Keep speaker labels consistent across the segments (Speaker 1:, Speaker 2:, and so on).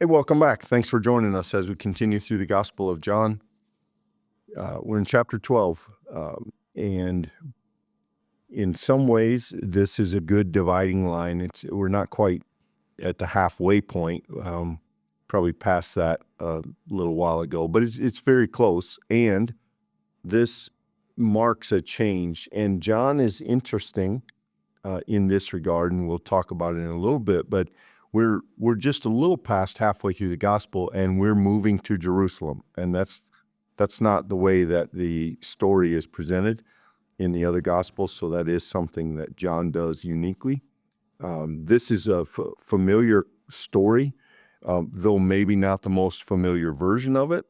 Speaker 1: Hey, welcome back. Thanks for joining us as we continue through the Gospel of John. We're in chapter 12, and in some ways, this is a good dividing line. We're not quite at the halfway point, probably past that a little while ago, but it's very close, and this marks a change. And John is interesting in this regard, and we'll talk about it in a little bit, but we're just a little past halfway through the gospel, and we're moving to Jerusalem. And that's not the way that the story is presented in the other gospels, so that is something that John does uniquely. This is a familiar story, though maybe not the most familiar version of it,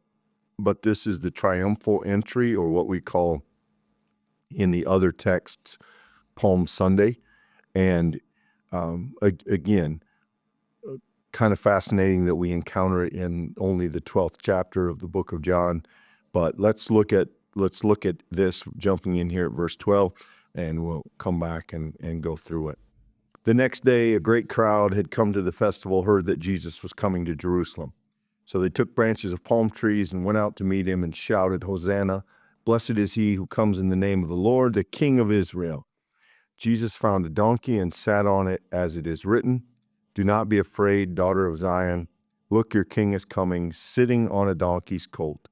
Speaker 1: but this is the triumphal entry, or what we call in the other texts, Palm Sunday. And again, kind of fascinating that we encounter it in only the 12th chapter of the book of John. But let's look at this, jumping in here at verse 12, and we'll come back and go through it. The next day, a great crowd had come to the festival, heard that Jesus was coming to Jerusalem. So they took branches of palm trees and went out to meet him and shouted, "Hosanna! Blessed is he who comes in the name of the Lord, the King of Israel." Jesus found a donkey and sat on it, as it is written, "Do not be afraid, daughter of Zion. Look, your king is coming, sitting on a donkey's colt."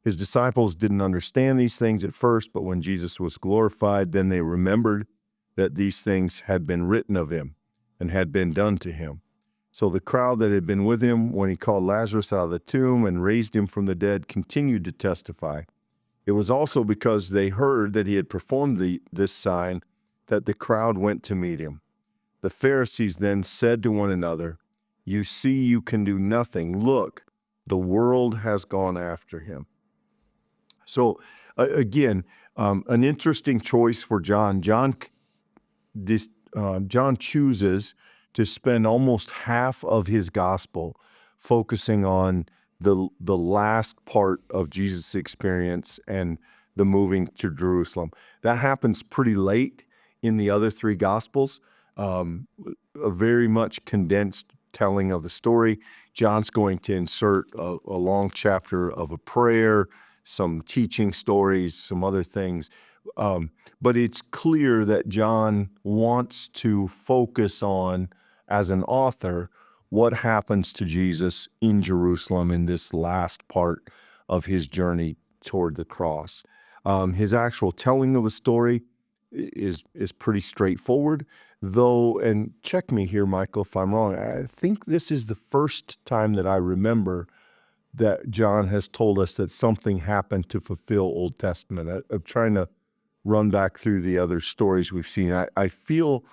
Speaker 1: His disciples didn't understand these things at first, but when Jesus was glorified, then they remembered that these things had been written of him and had been done to him. So the crowd that had been with him when he called Lazarus out of the tomb and raised him from the dead continued to testify. It was also because they heard that he had performed this sign that the crowd went to meet him. The Pharisees then said to one another, "You see, you can do nothing. Look, the world has gone after him." So again, an interesting choice for John. John chooses to spend almost half of his gospel focusing on the last part of Jesus' experience and the moving to Jerusalem. That happens pretty late in the other three gospels. A very much condensed telling of the story. John's going to insert a long chapter of a prayer, some teaching stories, some other things. But it's clear that John wants to focus on, as an author, what happens to Jesus in Jerusalem in this last part of his journey toward the cross. His actual telling of the story is pretty straightforward, though, and check me here, Michael, if I'm wrong, I think this is the first time that I remember that John has told us that something happened to fulfill Old Testament. I'm trying to run back through the other stories we've seen. I feel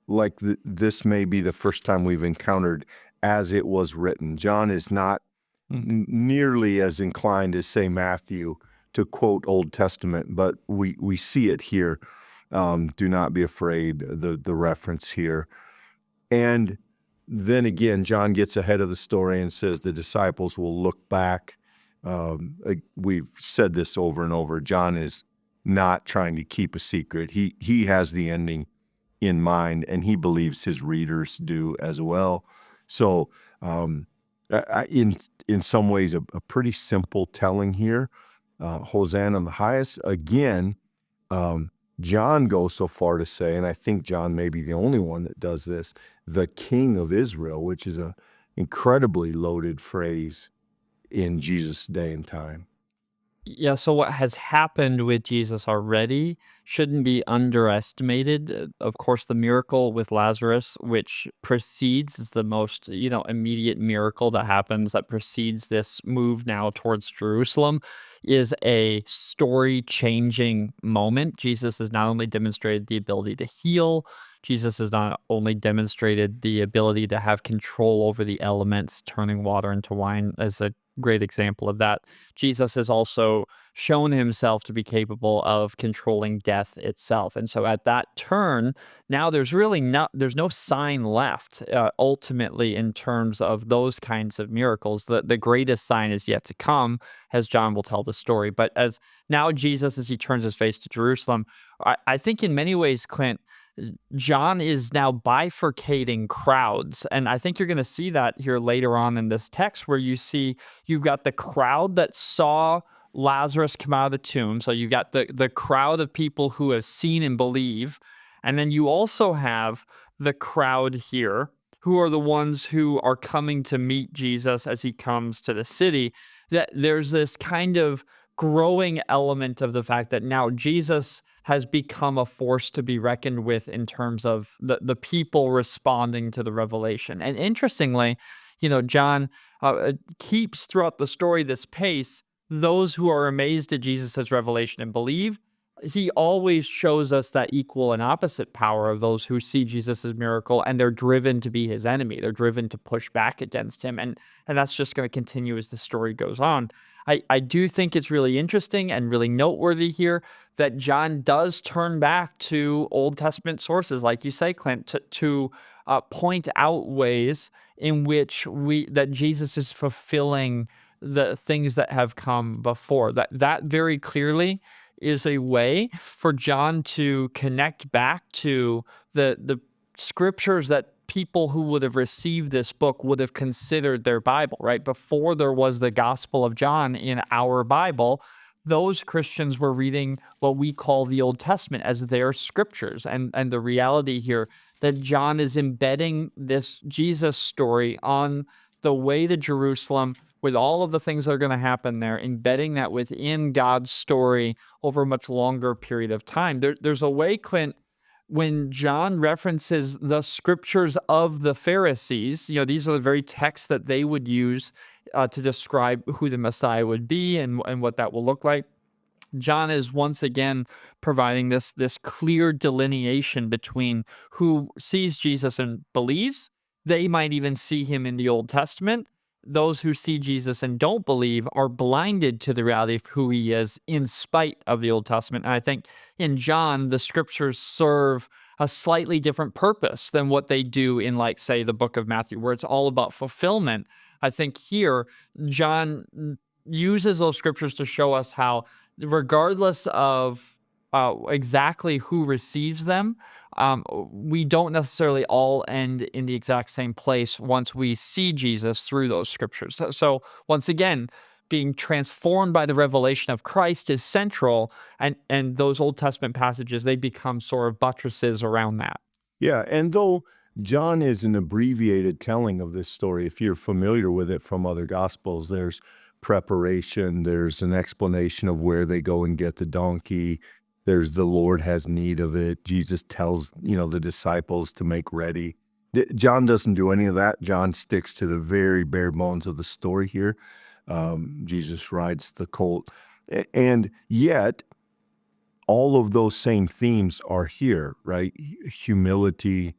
Speaker 1: like this may be the first time we've encountered "as it was written." John is not nearly as inclined as, say, Matthew to quote Old Testament, but we see it here. Do not be afraid, the reference here. And then again, John gets ahead of the story and says the disciples will look back. We've said this over and over. John is not trying to keep a secret. He has the ending in mind, and he believes his readers do as well. So in some ways, a pretty simple telling here. Hosanna in the highest. Again, John goes so far to say, and I think John may be the only one that does this, the King of Israel, which is an incredibly loaded phrase in Jesus' day and time.
Speaker 2: Yeah, so what has happened with Jesus already shouldn't be underestimated. Of course, the miracle with Lazarus, which precedes, is the most, immediate miracle that happens that precedes this move now towards Jerusalem, is a story-changing moment. Jesus has not only demonstrated the ability to heal, Jesus has not only demonstrated the ability to have control over the elements, turning water into wine as a great example of that. Jesus has also shown himself to be capable of controlling death itself. And so at that turn, now there's no sign left, ultimately, in terms of those kinds of miracles. The greatest sign is yet to come, as John will tell the story. But as now Jesus, as he turns his face to Jerusalem, I think in many ways, Clint, John is now bifurcating crowds. And I think you're going to see that here later on in this text, where you've got the crowd that saw Lazarus come out of the tomb. So you've got the crowd of people who have seen and believe. And then you also have the crowd here who are the ones who are coming to meet Jesus as he comes to the city. That there's this kind of growing element of the fact that now Jesus has become a force to be reckoned with in terms of the people responding to the revelation. And interestingly, John keeps throughout the story this pace. Those who are amazed at Jesus' revelation and believe, he always shows us that equal and opposite power of those who see Jesus' miracle and they're driven to be his enemy. They're driven to push back against him. And that's just going to continue as the story goes on. I do think it's really interesting and really noteworthy here that John does turn back to Old Testament sources, like you say, Clint, to point out ways in which that Jesus is fulfilling the things that have come before. That very clearly is a way for John to connect back to the scriptures that people who would have received this book would have considered their Bible, right? Before there was the Gospel of John in our Bible, those Christians were reading what we call the Old Testament as their scriptures. And the reality here that John is embedding this Jesus story on the way to Jerusalem with all of the things that are going to happen there, embedding that within God's story over a much longer period of time. There's a way, Clint, when John references the scriptures of the Pharisees, these are the very texts that they would use to describe who the Messiah would be and what that will look like. John is once again providing this clear delineation between who sees Jesus and believes. They might even see him in the Old Testament. Those who see Jesus and don't believe are blinded to the reality of who he is in spite of the Old Testament. And I think in John, the scriptures serve a slightly different purpose than what they do in, like, say, the book of Matthew, where it's all about fulfillment. I think here, John uses those scriptures to show us how, regardless of exactly who receives them, we don't necessarily all end in the exact same place once we see Jesus through those scriptures. So once again, being transformed by the revelation of Christ is central, and those Old Testament passages, they become sort of buttresses around that.
Speaker 1: Yeah, and though John is an abbreviated telling of this story, if you're familiar with it from other gospels, there's preparation, there's an explanation of where they go and get the donkey, there's the Lord has need of it, Jesus tells, the disciples to make ready. John doesn't do any of that. John sticks to the very bare bones of the story here. Jesus rides the colt. And yet, all of those same themes are here, right? Humility,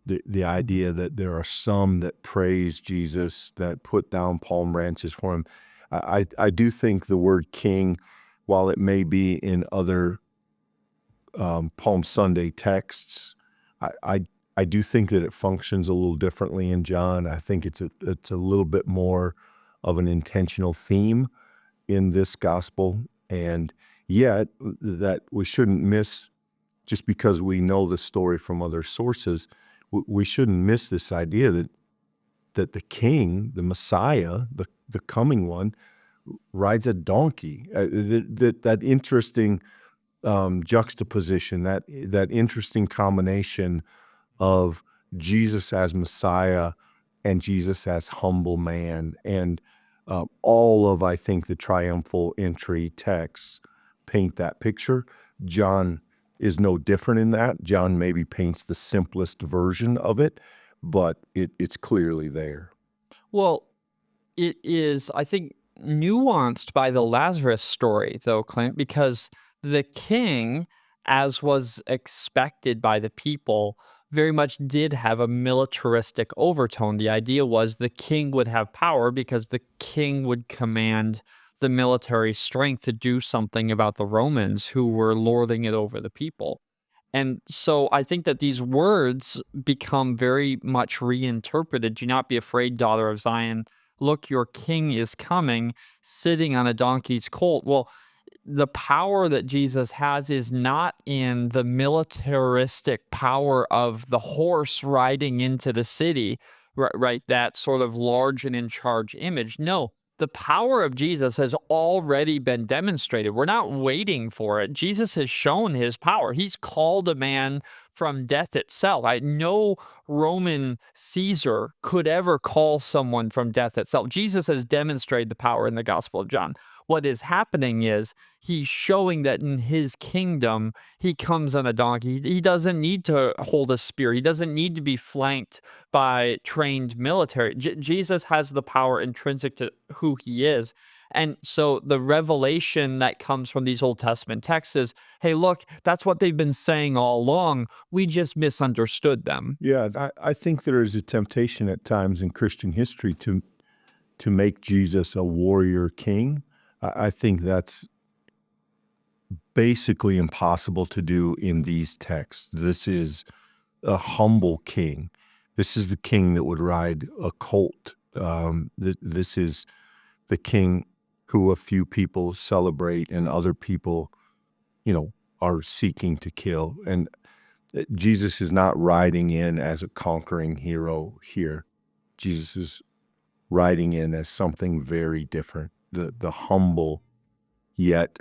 Speaker 1: the idea that there are some that praise Jesus, that put down palm branches for him. I do think the word king, while it may be in other Palm Sunday texts, I do think that it functions a little differently in John. I think it's a little bit more of an intentional theme in this gospel, and yet that we shouldn't miss, just because we know the story from other sources, we shouldn't miss this idea that the king, the Messiah, the coming one, rides a donkey. That interesting juxtaposition, that interesting combination of Jesus as Messiah and Jesus as humble man, and all of, I think, the triumphal entry texts paint that picture. John is no different in that. John maybe paints the simplest version of it, but it's clearly there.
Speaker 2: Well, it is, I think, nuanced by the Lazarus story, though, Clint, because the king, as was expected by the people, very much did have a militaristic overtone. The idea was the king would have power because the king would command the military strength to do something about the Romans who were lording it over the people. And so I think that these words become very much reinterpreted. Do not be afraid, daughter of Zion. Look, your king is coming, sitting on a donkey's colt. Well, the power that Jesus has is not in the militaristic power of the horse riding into the city, right? That sort of large and in charge image. No, the power of Jesus has already been demonstrated. We're not waiting for it. Jesus has shown his power. He's called a man from death itself. No Roman Caesar could ever call someone from death itself. Jesus has demonstrated the power in the Gospel of John. What is happening is he's showing that in his kingdom, he comes on a donkey. He doesn't need to hold a spear. He doesn't need to be flanked by trained military. Jesus has the power intrinsic to who he is. And so the revelation that comes from these Old Testament texts is, hey, look, that's what they've been saying all along. We just misunderstood them.
Speaker 1: Yeah, I think there is a temptation at times in Christian history to make Jesus a warrior king. I think that's basically impossible to do in these texts. This is a humble king. This is the king that would ride a colt. This is the king who a few people celebrate and other people, are seeking to kill. And Jesus is not riding in as a conquering hero here. Jesus is riding in as something very different. The humble yet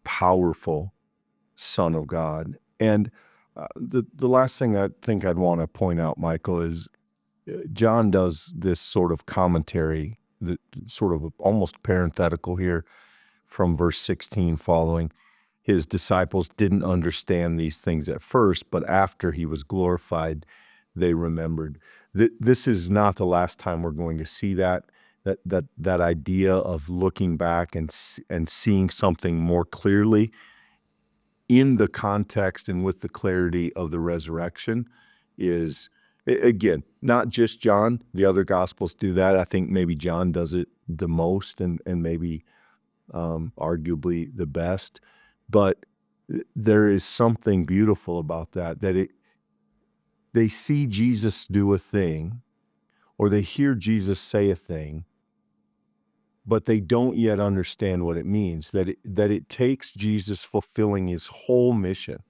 Speaker 1: powerful Son of God. And the last thing I think I'd want to point out, Michael, is John does this sort of commentary, that sort of almost parenthetical here from verse 16 following. His disciples didn't understand these things at first, but after he was glorified, they remembered. This is not the last time we're going to see that idea of looking back and seeing something more clearly in the context and with the clarity of the resurrection is, again, not just John. The other Gospels do that. I think maybe John does it the most and maybe arguably the best. But there is something beautiful about that they see Jesus do a thing, or they hear Jesus say a thing, but they don't yet understand what it means, that it takes Jesus fulfilling his whole mission,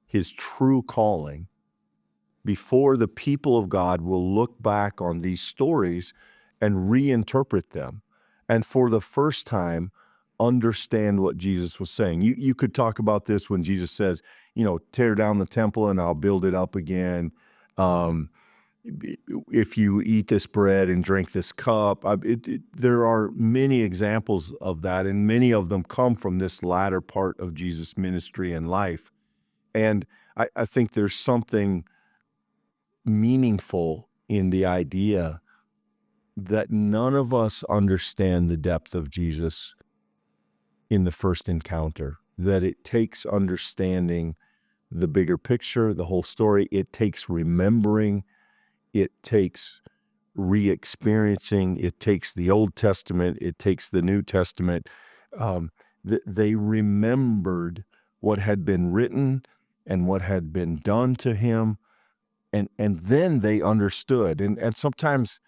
Speaker 1: his true calling, before the people of God will look back on these stories and reinterpret them, and for the first time, understand what Jesus was saying. You could talk about this when Jesus says, tear down the temple and I'll build it up again. If you eat this bread and drink this cup, there are many examples of that, and many of them come from this latter part of Jesus' ministry and life. And I think there's something meaningful in the idea that none of us understand the depth of Jesus in the first encounter, that it takes understanding the bigger picture, the whole story. It takes remembering. It takes re-experiencing. It takes the Old Testament. It takes the New Testament. They remembered what had been written and what had been done to him, and then they understood. And sometimes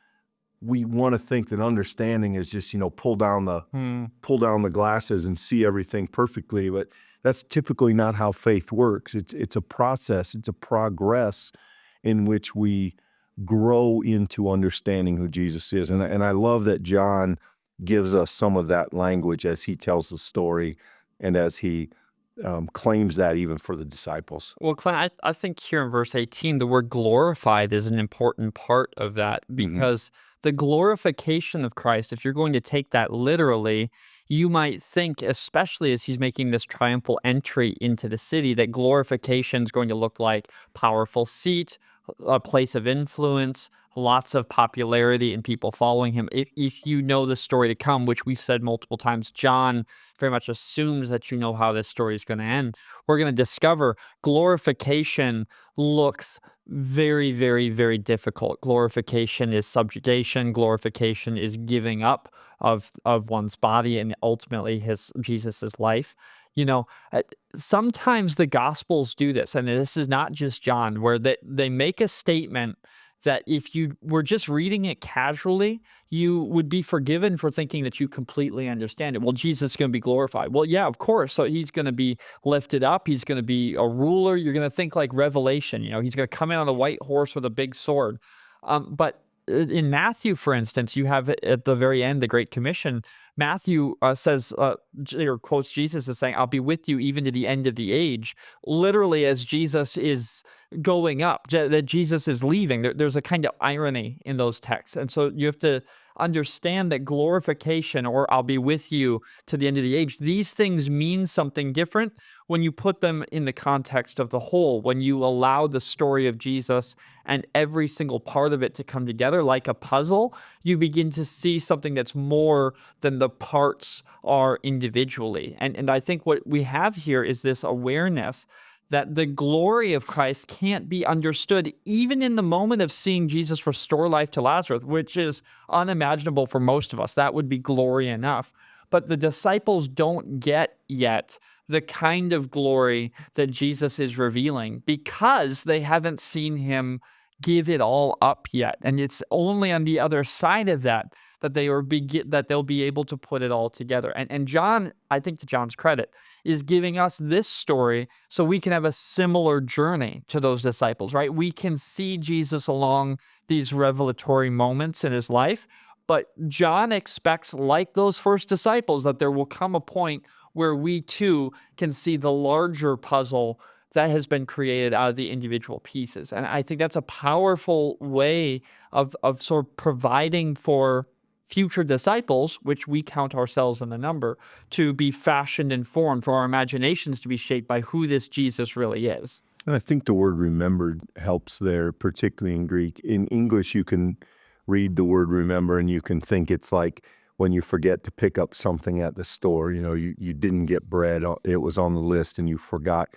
Speaker 1: we want to think that understanding is just, pull down the glasses and see everything perfectly, but that's typically not how faith works. It's a process. It's a progress in which we grow into understanding who Jesus is. And I love that John gives us some of that language as he tells the story and as he claims that even for the disciples.
Speaker 2: Well, Clint, I think here in verse 18, the word glorified is an important part of that because the glorification of Christ, if you're going to take that literally, you might think, especially as he's making this triumphal entry into the city, that glorification is going to look like powerful seat, a place of influence, lots of popularity and people following him. If you know the story to come, which we've said multiple times, John very much assumes that you know how this story is going to end. We're going to discover glorification looks very, very, very difficult. Glorification is subjugation. Glorification is giving up of one's body and ultimately Jesus's life. Sometimes the Gospels do this, and this is not just John, where they make a statement that if you were just reading it casually, you would be forgiven for thinking that you completely understand it. Well, Jesus is going to be glorified. Well, yeah, of course. So he's going to be lifted up. He's going to be a ruler. You're going to think like Revelation. He's going to come in on a white horse with a big sword. But in Matthew, for instance, you have it at the very end, the Great Commission. Matthew says, or quotes Jesus as saying, "I'll be with you even to the end of the age." Literally, as Jesus is going up, that Jesus is leaving. There's a kind of irony in those texts. And so you have to understand that glorification, or "I'll be with you to the end of the age," these things mean something different when you put them in the context of the whole, when you allow the story of Jesus and every single part of it to come together like a puzzle. You begin to see something that's more than the parts are individually. And I think what we have here is this awareness that the glory of Christ can't be understood even in the moment of seeing Jesus restore life to Lazarus, which is unimaginable for most of us. That would be glory enough. But the disciples don't get yet the kind of glory that Jesus is revealing because they haven't seen him give it all up yet. And it's only on the other side of that that they'll be able to put it all together. And John, I think to John's credit, is giving us this story so we can have a similar journey to those disciples, right? We can see Jesus along these revelatory moments in his life, but John expects, like those first disciples, that there will come a point where we too can see the larger puzzle that has been created out of the individual pieces. And I think that's a powerful way of sort of providing for future disciples, which we count ourselves in the number, to be fashioned and formed, for our imaginations to be shaped by who this Jesus really is.
Speaker 1: And I think the word remembered helps there, particularly in Greek. In English, you can read the word remember and you can think it's like when you forget to pick up something at the store. You didn't get bread, it was on the list and you forgot.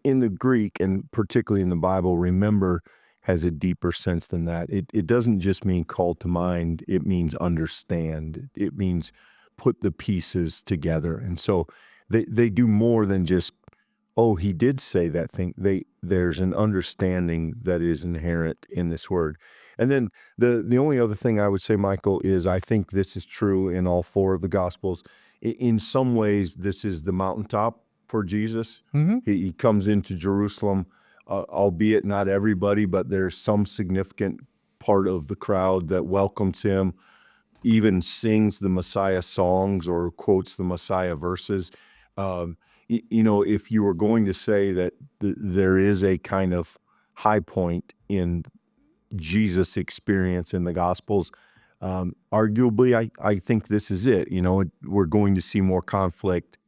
Speaker 1: In the Greek, and particularly in the Bible, remember has a deeper sense than that. It doesn't just mean call to mind, it means understand. It means put the pieces together. And so they do more than just, oh, he did say that thing. There's an understanding that is inherent in this word. And then the only other thing I would say, Michael, is I think this is true in all four of the Gospels. In some ways, this is the mountaintop for Jesus.
Speaker 2: Mm-hmm.
Speaker 1: He comes into Jerusalem, albeit not everybody, but there's some significant part of the crowd that welcomes him, even sings the Messiah songs or quotes the Messiah verses. If you were going to say that there is a kind of high point in Jesus' experience in the Gospels, arguably, I think this is it. We're going to see more conflict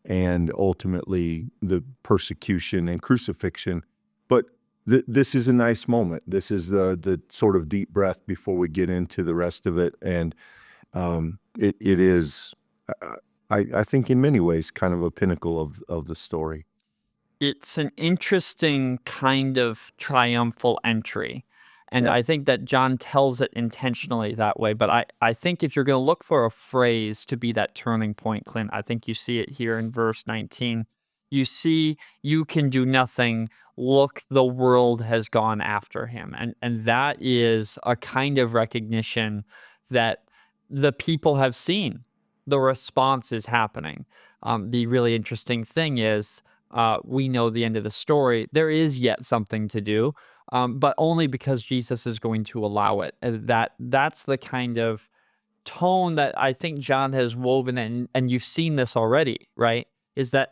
Speaker 1: and ultimately the persecution and crucifixion. But this is a nice moment. This is the sort of deep breath before we get into the rest of it. And it is, I think in many ways, kind of a pinnacle of the story.
Speaker 2: It's an interesting kind of triumphal entry. And
Speaker 1: Yeah.
Speaker 2: I think that John tells it intentionally that way. But I think if you're going to look for a phrase to be that turning point, Clint, I think you see it here in verse 19. You see, "You can do nothing. Look, the world has gone after him." And that is a kind of recognition that the people have seen. The response is happening. The really interesting thing is, we know the end of the story. There is yet something to do, but only because Jesus is going to allow it. And that's the kind of tone that I think John has woven in, and you've seen this already, right? Is that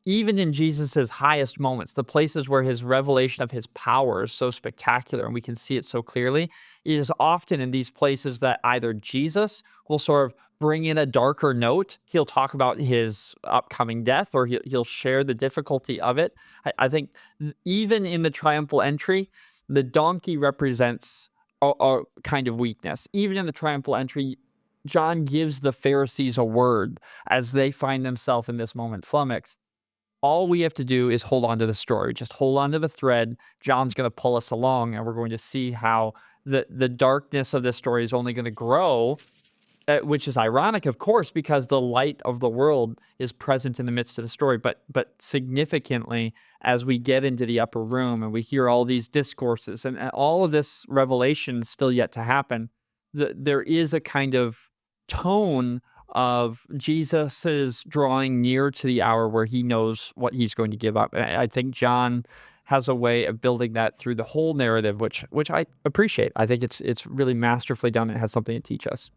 Speaker 2: even in Jesus's highest moments, the places where his revelation of his power is so spectacular and we can see it so clearly, it is often in these places that either Jesus will sort of bring in a darker note. He'll talk about his upcoming death, or he'll share the difficulty of it. I think even in the triumphal entry, the donkey represents a kind of weakness. Even in the triumphal entry, John gives the Pharisees a word as they find themselves in this moment flummoxed. All we have to do is hold on to the story. Just hold on to the thread. John's going to pull us along, and we're going to see how the darkness of this story is only going to grow which is ironic, of course, because the light of the world is present in the midst of the story. But significantly, as we get into the upper room and we hear all these discourses and all of this revelation is still yet to happen, there is a kind of tone of Jesus is drawing near to the hour where he knows what he's going to give up. I think John has a way of building that through the whole narrative, which I appreciate. I think it's really masterfully done. It has something to teach us.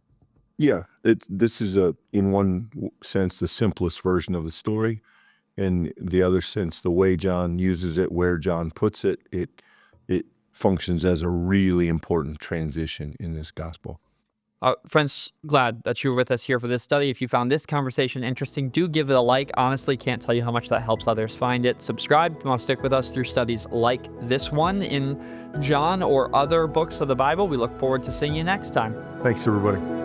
Speaker 1: Yeah, this is in one sense, the simplest version of the story. In the other sense, the way John uses it, where John puts it, it functions as a really important transition in this gospel.
Speaker 2: Friends, glad that you were with us here for this study. If you found this conversation interesting, do give it a like. Honestly, can't tell you how much that helps others find it. Subscribe if you want to stick with us through studies like this one in John or other books of the Bible. We look forward to seeing you next time.
Speaker 1: Thanks, everybody.